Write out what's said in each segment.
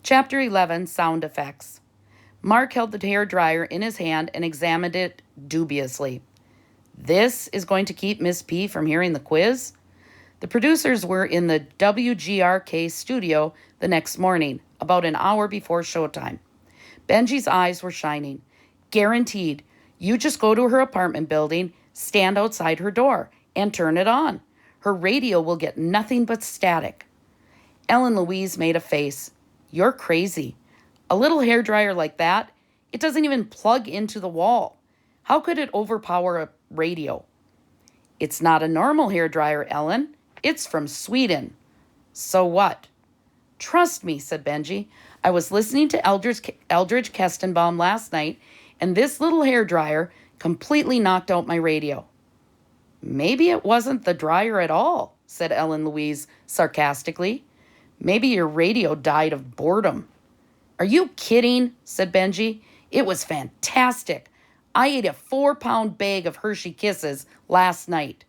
Chapter 11, Sound Effects. Mark held the hairdryer in his hand and examined it dubiously. This is going to keep Miss P from hearing the quiz? The producers were in the WGRK studio the next morning, about an hour before showtime. Benji's eyes were shining. Guaranteed. You just go to her apartment building, stand outside her door, and turn it on. Her radio will get nothing but static. Ellen Louise made a face. You're crazy. A little hairdryer like that, it doesn't even plug into the wall. How could it overpower a radio? It's not a normal hairdryer, Ellen. It's from Sweden. So what? Trust me, said Benji. I was listening to Eldridge Kestenbaum last night, and this little hairdryer completely knocked out my radio. Maybe it wasn't the dryer at all, said Ellen Louise sarcastically. Maybe your radio died of boredom. Are you kidding? Said Benji. It was fantastic. I ate a 4-pound bag of Hershey Kisses last night.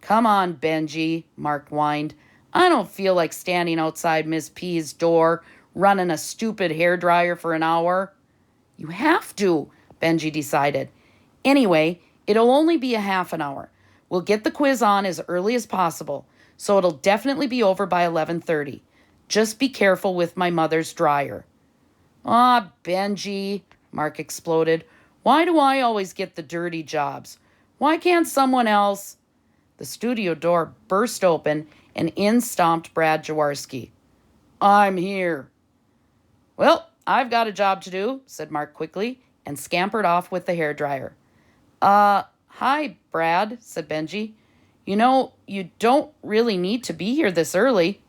Come on, Benji, Mark whined. I don't feel like standing outside Miss P's door, running a stupid hairdryer for an hour. You have to, Benji decided. Anyway, it'll only be a half an hour. We'll get the quiz on as early as possible, so it'll definitely be over by 11:30. Just be careful with my mother's dryer. Ah, Benji, Mark exploded. Why do I always get the dirty jobs? Why can't someone else? The studio door burst open and in stomped Brad Jaworski. I'm here. Well, I've got a job to do, said Mark quickly, and scampered off with the hairdryer. Hi, Brad, said Benji. You know, you don't really need to be here this early.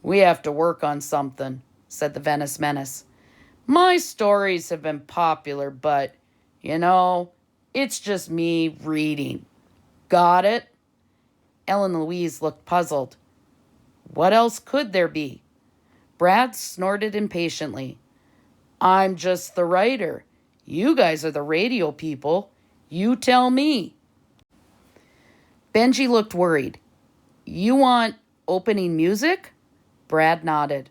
We have to work on something, said the Venice Menace. My stories have been popular, but, it's just me reading. Got it? Ellen Louise looked puzzled. What else could there be? Brad snorted impatiently. I'm just the writer. You guys are the radio people. You tell me. Benji looked worried. You want opening music? Brad nodded.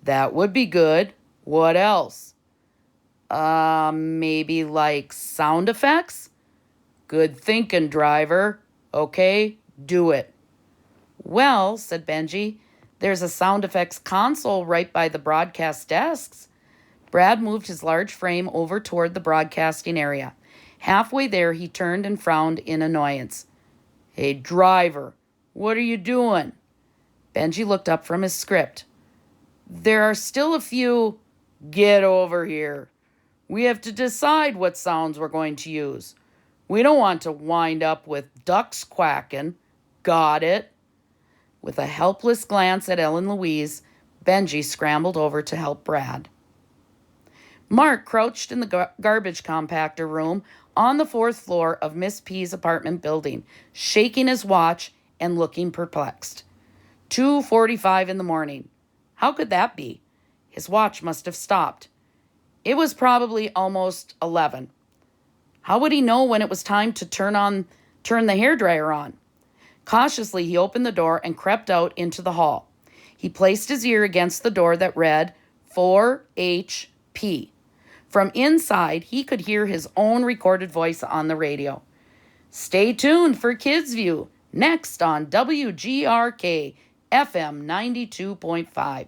That would be good. What else? Maybe like sound effects? Good thinking, driver. Okay, do it. Well, said Benji, there's a sound effects console right by the broadcast desks. Brad moved his large frame over toward the broadcasting area. Halfway there, he turned and frowned in annoyance. Hey, driver, what are you doing? Benji looked up from his script. There are still a few... Get over here. We have to decide what sounds we're going to use. We don't want to wind up with ducks quacking. Got it? With a helpless glance at Ellen Louise, Benji scrambled over to help Brad. Mark crouched in the garbage compactor room on the 4th floor of Miss P's apartment building, shaking his watch and looking perplexed. 2:45 in the morning. How could that be? His watch must have stopped. It was probably almost 11. How would he know when it was time to turn the hairdryer on? Cautiously, he opened the door and crept out into the hall. He placed his ear against the door that read 4HP. From inside, he could hear his own recorded voice on the radio. Stay tuned for Kids View, next on WGRK FM 92.5.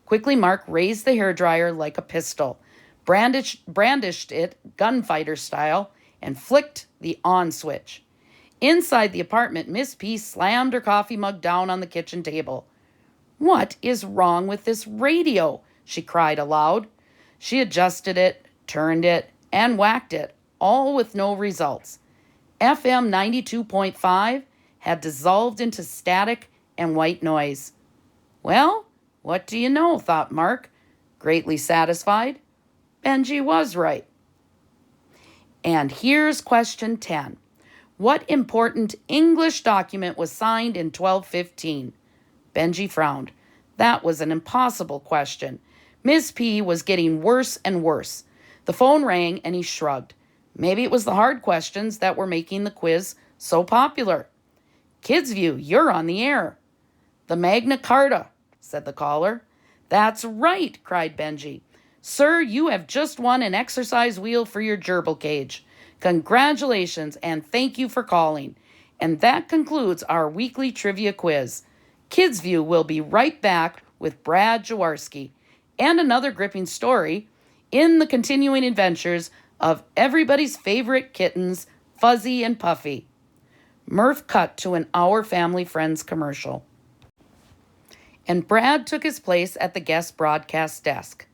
Quickly, Mark raised the hairdryer like a pistol, brandished it gunfighter style, and flicked the on switch. Inside the apartment, Miss P slammed her coffee mug down on the kitchen table. What is wrong with this radio? She cried aloud. She adjusted it, turned it, and whacked it, all with no results. FM 92.5 had dissolved into static and white noise. Well, what do you know, thought Mark, greatly satisfied. Benji was right. And here's question 10. What important English document was signed in 1215? Benji frowned. That was an impossible question. Miss P was getting worse and worse. The phone rang and he shrugged. Maybe it was the hard questions that were making the quiz so popular. Kids View, you're on the air. The Magna Carta, said the caller. "That's right," cried Benji. "Sir, you have just won an exercise wheel for your gerbil cage. Congratulations and thank you for calling." And that concludes our weekly trivia quiz. Kids View will be right back with Brad Jaworski and another gripping story in the continuing adventures of everybody's favorite kittens, Fuzzy and Puffy. Murph cut to an Our Family Friends commercial. And Brad took his place at the guest broadcast desk.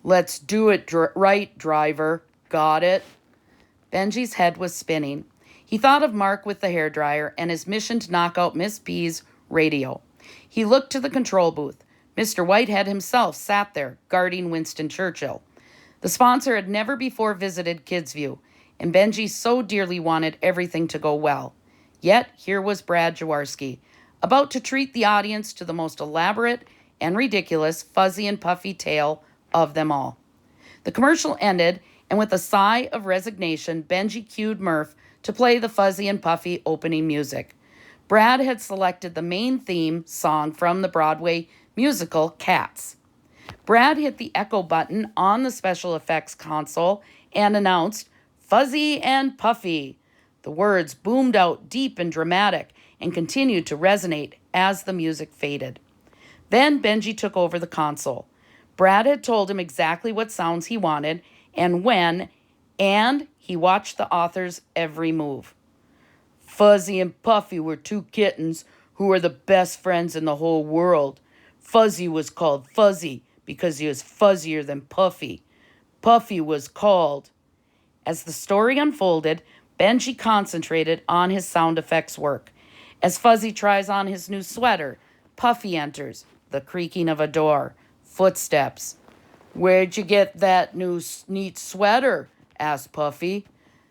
"Let's do it right, driver. Got it?" Benji's head was spinning. He thought of Mark with the hairdryer and his mission to knock out Miss P's radio. He looked to the control booth. Mr. Whitehead himself sat there, guarding Winston Churchill. The sponsor had never before visited Kidsview, and Benji so dearly wanted everything to go well. Yet here was Brad Jaworski, about to treat the audience to the most elaborate and ridiculous Fuzzy and Puffy tale of them all. The commercial ended, and with a sigh of resignation, Benji cued Murph to play the Fuzzy and Puffy opening music. Brad had selected the main theme song from the Broadway musical Cats. Brad hit the echo button on the special effects console and announced, "Fuzzy and Puffy." The words boomed out deep and dramatic and continued to resonate as the music faded. Then Benji took over the console. Brad had told him exactly what sounds he wanted and when, and he watched the author's every move. "Fuzzy and Puffy were two kittens who were the best friends in the whole world. Fuzzy was called Fuzzy because he was fuzzier than Puffy. Puffy was called..." As the story unfolded, Benji concentrated on his sound effects work. As Fuzzy tries on his new sweater, Puffy enters, the creaking of a door, footsteps. "Where'd you get that new neat sweater?" asked Puffy.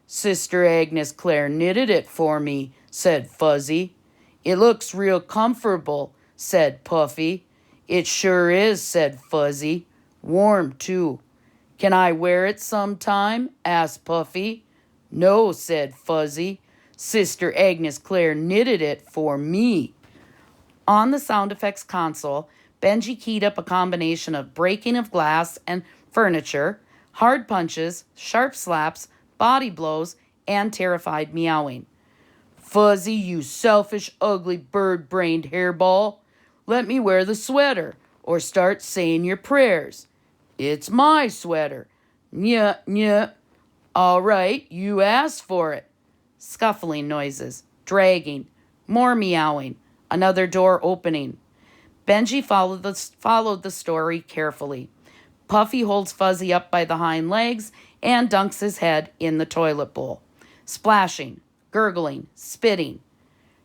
"Sister Agnes Claire knitted it for me," said Fuzzy. "It looks real comfortable," said Puffy. "It sure is," said Fuzzy. "Warm, too." "Can I wear it sometime?" asked Puffy. "No," said Fuzzy. "Sister Agnes Claire knitted it for me." On the sound effects console, Benji keyed up a combination of breaking of glass and furniture, hard punches, sharp slaps, body blows, and terrified meowing. "Fuzzy, you selfish, ugly, bird-brained hairball. Let me wear the sweater, or start saying your prayers. It's my sweater. Nyeh, nyeh. All right, you asked for it." Scuffling noises, dragging, more meowing, another door opening. Benji followed the story carefully. Puffy holds Fuzzy up by the hind legs and dunks his head in the toilet bowl. Splashing, gurgling, spitting.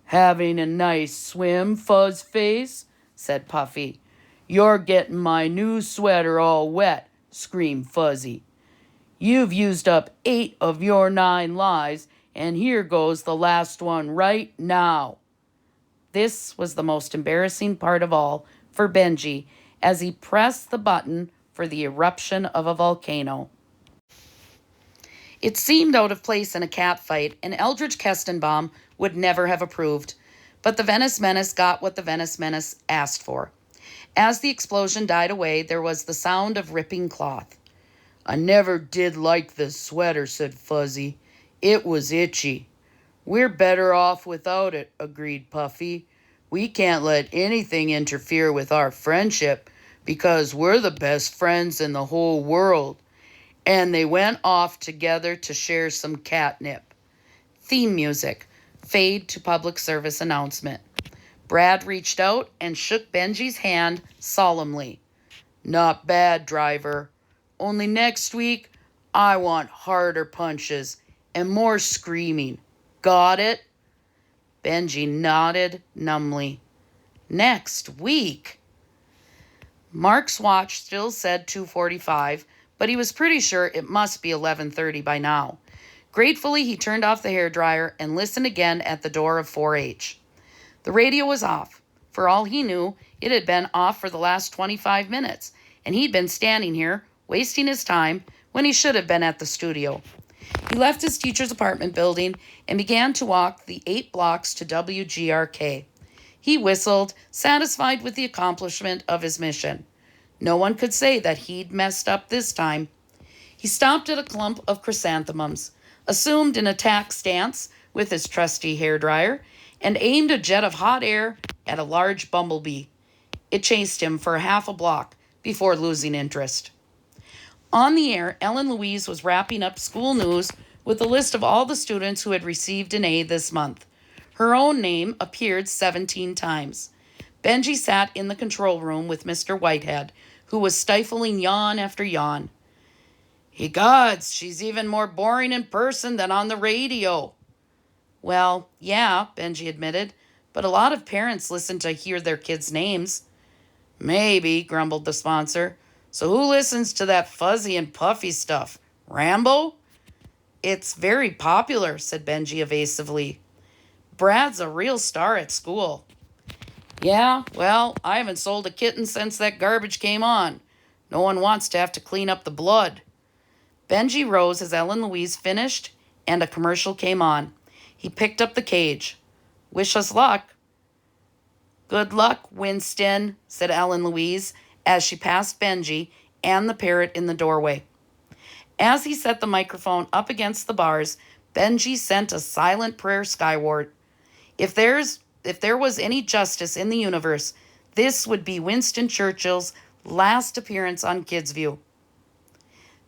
"Having a nice swim, Fuzz Face?" said Puffy. "You're getting my new sweater all wet," screamed Fuzzy. "You've used up 8 of your 9 lives, and here goes the last one right now." This was the most embarrassing part of all for Benji as he pressed the button for the eruption of a volcano. It seemed out of place in a cat fight, and Eldridge Kestenbaum would never have approved. But the Venice Menace got what the Venice Menace asked for. As the explosion died away, there was the sound of ripping cloth. "I never did like this sweater," said Fuzzy. "It was itchy." "We're better off without it," agreed Puffy. "We can't let anything interfere with our friendship because we're the best friends in the whole world." And they went off together to share some catnip. Theme music. Fade to public service announcement. Brad reached out and shook Benji's hand solemnly. "Not bad, driver. Only next week, I want harder punches and more screaming. Got it?" Benji nodded numbly. Next week? Mark's watch still said 2:45, but he was pretty sure it must be 11:30 by now. Gratefully, he turned off the hairdryer and listened again at the door of 4H. The radio was off. For all he knew, it had been off for the last 25 minutes, and he'd been standing here, wasting his time, when he should have been at the studio. He left his teacher's apartment building and began to walk the 8 blocks to WGRK. He whistled, satisfied with the accomplishment of his mission. No one could say that he'd messed up this time. He stopped at a clump of chrysanthemums, assumed an attack stance with his trusty hairdryer, and aimed a jet of hot air at a large bumblebee. It chased him for half a block before losing interest. On the air, Ellen Louise was wrapping up school news with a list of all the students who had received an A this month. Her own name appeared 17 times. Benji sat in the control room with Mr. Whitehead, who was stifling yawn after yawn. Ye gods, she's even more boring in person than on the radio. Well, yeah, Benji admitted, but a lot of parents listen to hear their kids' names. Maybe, grumbled the sponsor. So who listens to that fuzzy and puffy stuff? Rambo? It's very popular, said Benji evasively. Brad's a real star at school. Yeah, well, I haven't sold a kitten since that garbage came on. No one wants to have to clean up the blood. Benji rose as Ellen Louise finished and a commercial came on. He picked up the cage. Wish us luck. Good luck, Winston, said Ellen Louise as she passed Benji and the parrot in the doorway. As he set the microphone up against the bars, Benji sent a silent prayer skyward. If there was any justice in the universe, this would be Winston Churchill's last appearance on Kidsview.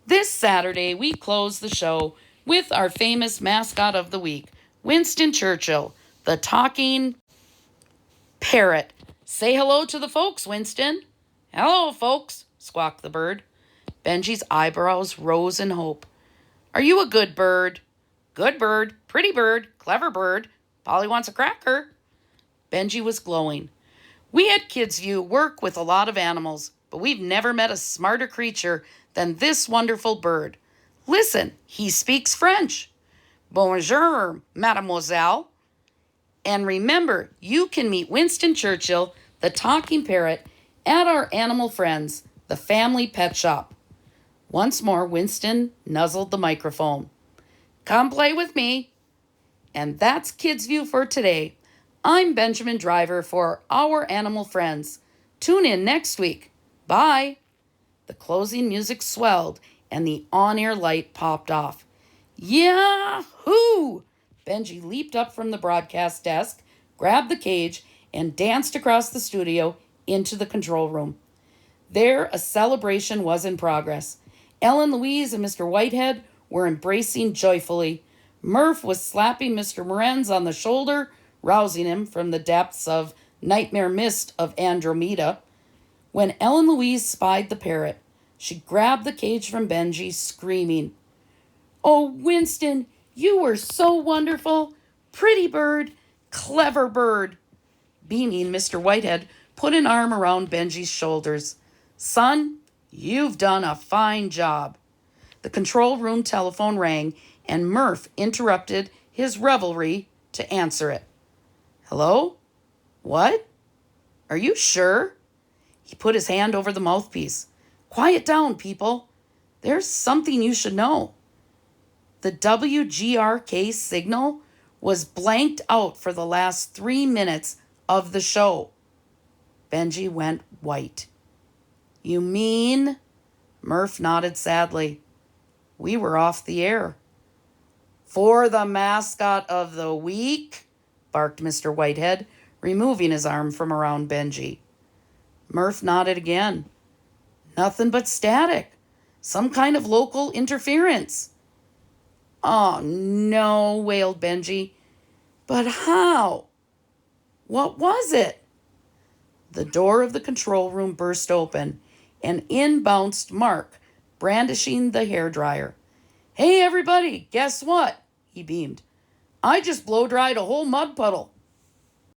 This Saturday, we close the show with our famous mascot of the week, Winston Churchill, the talking parrot. Say hello to the folks, Winston. Hello, folks, squawked the bird. Benji's eyebrows rose in hope. Are you a good bird? Good bird, pretty bird, clever bird. Polly wants a cracker. Benji was glowing. We at Kidsview work with a lot of animals, but we've never met a smarter creature than this wonderful bird. Listen, he speaks French. Bonjour, mademoiselle. And remember, you can meet Winston Churchill, the talking parrot, at our animal friends, the family pet shop. Once more, Winston nuzzled the microphone. Come play with me. And that's Kidsview for today. I'm Benjamin Driver for Our Animal Friends. Tune in next week. Bye. The closing music swelled and the on-air light popped off. Yahoo! Benji leaped up from the broadcast desk, grabbed the cage, and danced across the studio into the control room. There, a celebration was in progress. Ellen Louise and Mr. Whitehead were embracing joyfully. Murph was slapping Mr. Morenz on the shoulder, rousing him from the depths of nightmare mist of Andromeda. When Ellen Louise spied the parrot, she grabbed the cage from Benji, screaming, Oh, Winston, you were so wonderful. Pretty bird, clever bird. Beaming, Mr. Whitehead put an arm around Benji's shoulders. Son, you've done a fine job. The control room telephone rang, and Murph interrupted his revelry to answer it. Hello? What? Are you sure? He put his hand over the mouthpiece. Quiet down, people. There's something you should know. The WGRK signal was blanked out for the last 3 minutes of the show. Benji went white. You mean? Murph nodded sadly. We were off the air. For the mascot of the week, barked Mr. Whitehead, removing his arm from around Benji. Murph nodded again. Nothing but static. Some kind of local interference. Oh, no, wailed Benji. But how? What was it? The door of the control room burst open, and in bounced Mark, brandishing the hairdryer. Hey, everybody, guess what? He beamed. I just blow-dried a whole mud puddle.